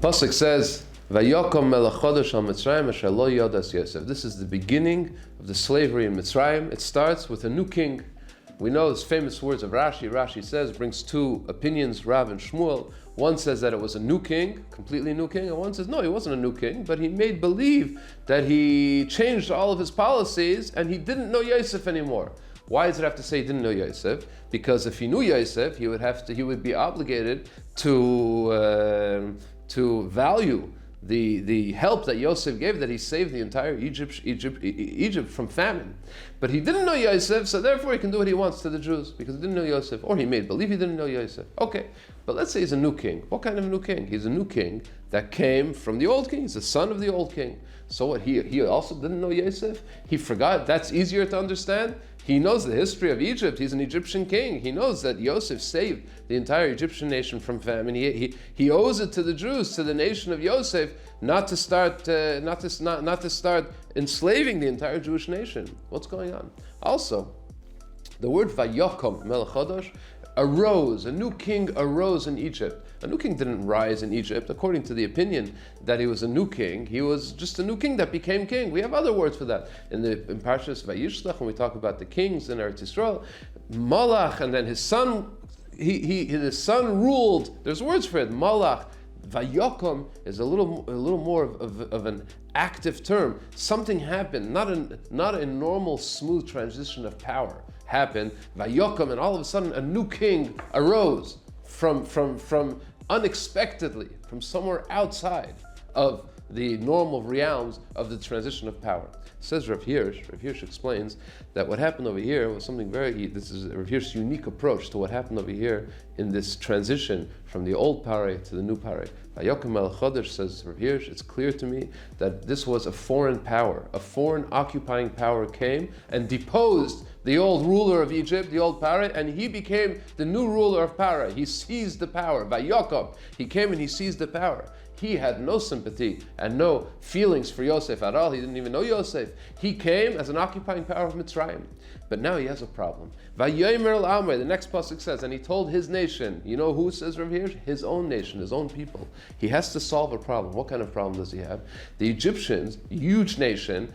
Pasuk says, Vayokom melech chodesh al Mitzrayim asher lo yodas Yosef. This is the beginning of the slavery in Mitzrayim. It starts with a new king. We know his famous words of Rashi. Rashi says, brings two opinions, Rav and Shmuel. One says that it was a new king, completely new king, and one says, no, he wasn't a new king, but he made believe that he changed all of his policies and he didn't know Yosef anymore. Why does it have to say he didn't know Yosef? Because if he knew Yosef, he would be obligated to value the help that Yosef gave, that he saved the entire Egypt from famine. But he didn't know Yosef, so therefore he can do what he wants to the Jews, because he didn't know Yosef, or he made believe he didn't know Yosef. Okay, but let's say he's a new king. What kind of a new king? He's a new king that came from the old king. He's the son of the old king. So what, he also didn't know Yosef? He forgot? That's easier to understand? He knows the history of Egypt. He's an Egyptian king. He knows that Yosef saved the entire Egyptian nation from famine. He owes it to the Jews, to the nation of Yosef, not to start enslaving the entire Jewish nation. What's going on? Also, the word Vayokom melech chodesh, arose. A new king arose in Egypt. A new king didn't rise in Egypt. According to the opinion that he was a new king, he was just a new king that became king. We have other words for that. In Parshas Vayishlach, when we talk about the kings in Eretz Yisrael, Malach, and then his son, his son ruled. There's words for it. Malach. Vayokom is a little more of an active term. Something happened, not a normal smooth transition of power happened. Vayokom, and all of a sudden a new king arose from unexpectedly, from somewhere outside of the normal realms of the transition of power. Says Rav Hirsch. Rav Hirsch explains that what happened over here was something this is Rav Hirsch's unique approach to what happened over here in this transition from the old Pareh to the new Pareh. Vayokom melech chodesh, says Rav Hirsch, it's clear to me that this was a foreign power, a foreign occupying power came and deposed the old ruler of Egypt, the old Pareh, and he became the new ruler of Pareh. He seized the power. Vayokom, he came and he seized the power. He had no sympathy and no feelings for Yosef at all. He didn't even know Yosef. He came as an occupying power of Mitzrayim. But now he has a problem. Vayomer al-Amrei, the next pasuk says, and he told his nation, you know who says Rav Hirsch? His own nation, his own people. He has to solve a problem. What kind of problem does he have? The Egyptians, huge nation,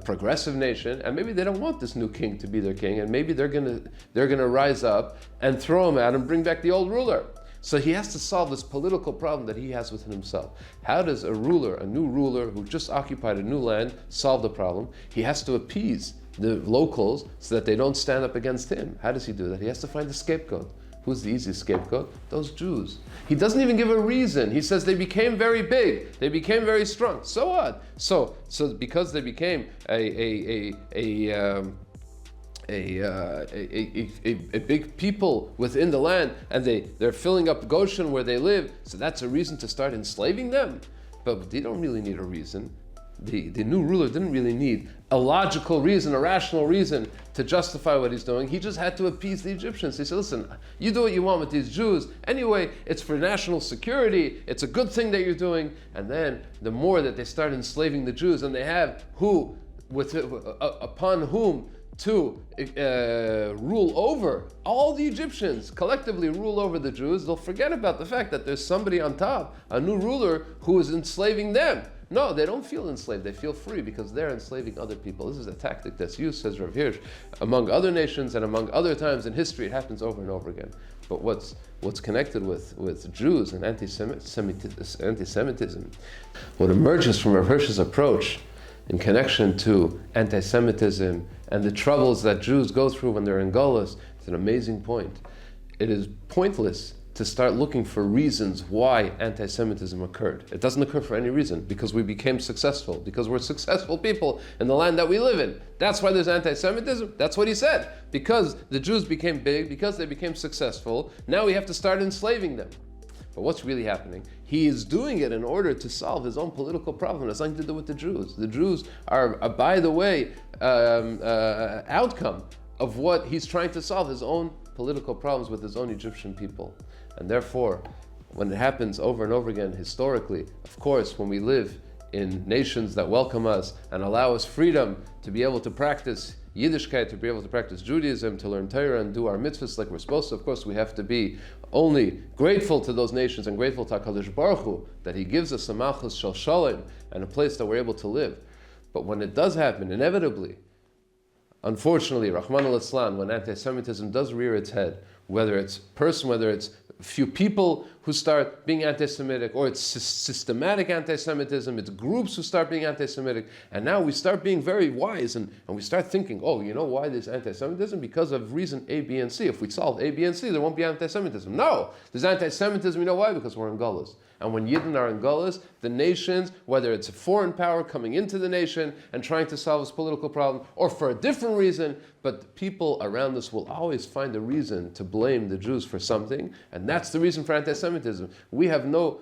progressive nation, and maybe they don't want this new king to be their king, and maybe they're gonna rise up and throw him out and bring back the old ruler. So he has to solve this political problem that he has within himself. How does a new ruler who just occupied a new land, solve the problem? He has to appease the locals so that they don't stand up against him. How does he do that? He has to find a scapegoat. Who's the easiest scapegoat? Those Jews. He doesn't even give a reason. He says they became very big, they became very strong. So what? So because they became a big people within the land, and they're filling up Goshen where they live, so that's a reason to start enslaving them? But they don't really need a reason. The new ruler didn't really need a logical reason, a rational reason to justify what he's doing. He just had to appease the Egyptians. He said, listen, you do what you want with these Jews. Anyway, it's for national security. It's a good thing that you're doing. And then the more that they start enslaving the Jews, and they have upon whom to rule over, all the Egyptians collectively rule over the Jews, they'll forget about the fact that there's somebody on top, a new ruler, who is enslaving them. No, they don't feel enslaved, they feel free because they're enslaving other people. This is a tactic that's used, says Rav Hirsch, among other nations and among other times in history. It happens over and over again. But what's connected with Jews and anti-Semitism, what emerges from Rav Hirsch's approach in connection to anti-Semitism and the troubles that Jews go through when they're in Golus, it's an amazing point. It is pointless to start looking for reasons why anti-Semitism occurred. It doesn't occur for any reason, because we became successful, because we're successful people in the land that we live in. That's why there's anti-Semitism. That's what he said. Because the Jews became big, because they became successful, now we have to start enslaving them. But what's really happening? He is doing it in order to solve his own political problem. It has nothing to do with the Jews. The Jews are, by the way, outcome of what he's trying to solve, his own political problems with his own Egyptian people. And therefore, when it happens over and over again historically, of course, when we live in nations that welcome us and allow us freedom to be able to practice Yiddishkeit, to be able to practice Judaism, to learn Torah and do our mitzvahs like we're supposed to. Of course, we have to be only grateful to those nations and grateful to HaKadosh Baruch Hu that He gives us a malchus shel shalom and a place that we're able to live. But when it does happen, inevitably, unfortunately, Rahman al-Islam, when anti-Semitism does rear its head, whether it's a few people who start being anti-Semitic, or it's systematic anti-Semitism, it's groups who start being anti-Semitic, and now we start being very wise, and we start thinking, oh, you know why there's anti-Semitism? Because of reason A, B, and C. If we solve A, B, and C, there won't be anti-Semitism. No! There's anti-Semitism, you know why? Because we're in Gullahs. And when Yidden are in Gullahs, the nations, whether it's a foreign power coming into the nation and trying to solve this political problem, or for a different reason, but the people around us will always find a reason to blame the Jews for something, and that's the reason for anti-Semitism. We have no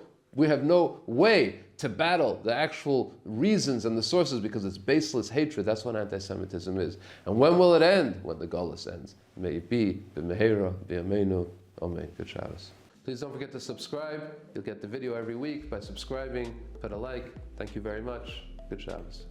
way to battle the actual reasons and the sources because it's baseless hatred. That's what anti-Semitism is. And when will it end? When the Gullahs ends. May it be, b'mehera, b'yameinu, amen. Good Shabbos. Please don't forget to subscribe. You'll get the video every week by subscribing. Put a like. Thank you very much. Good Shabbos.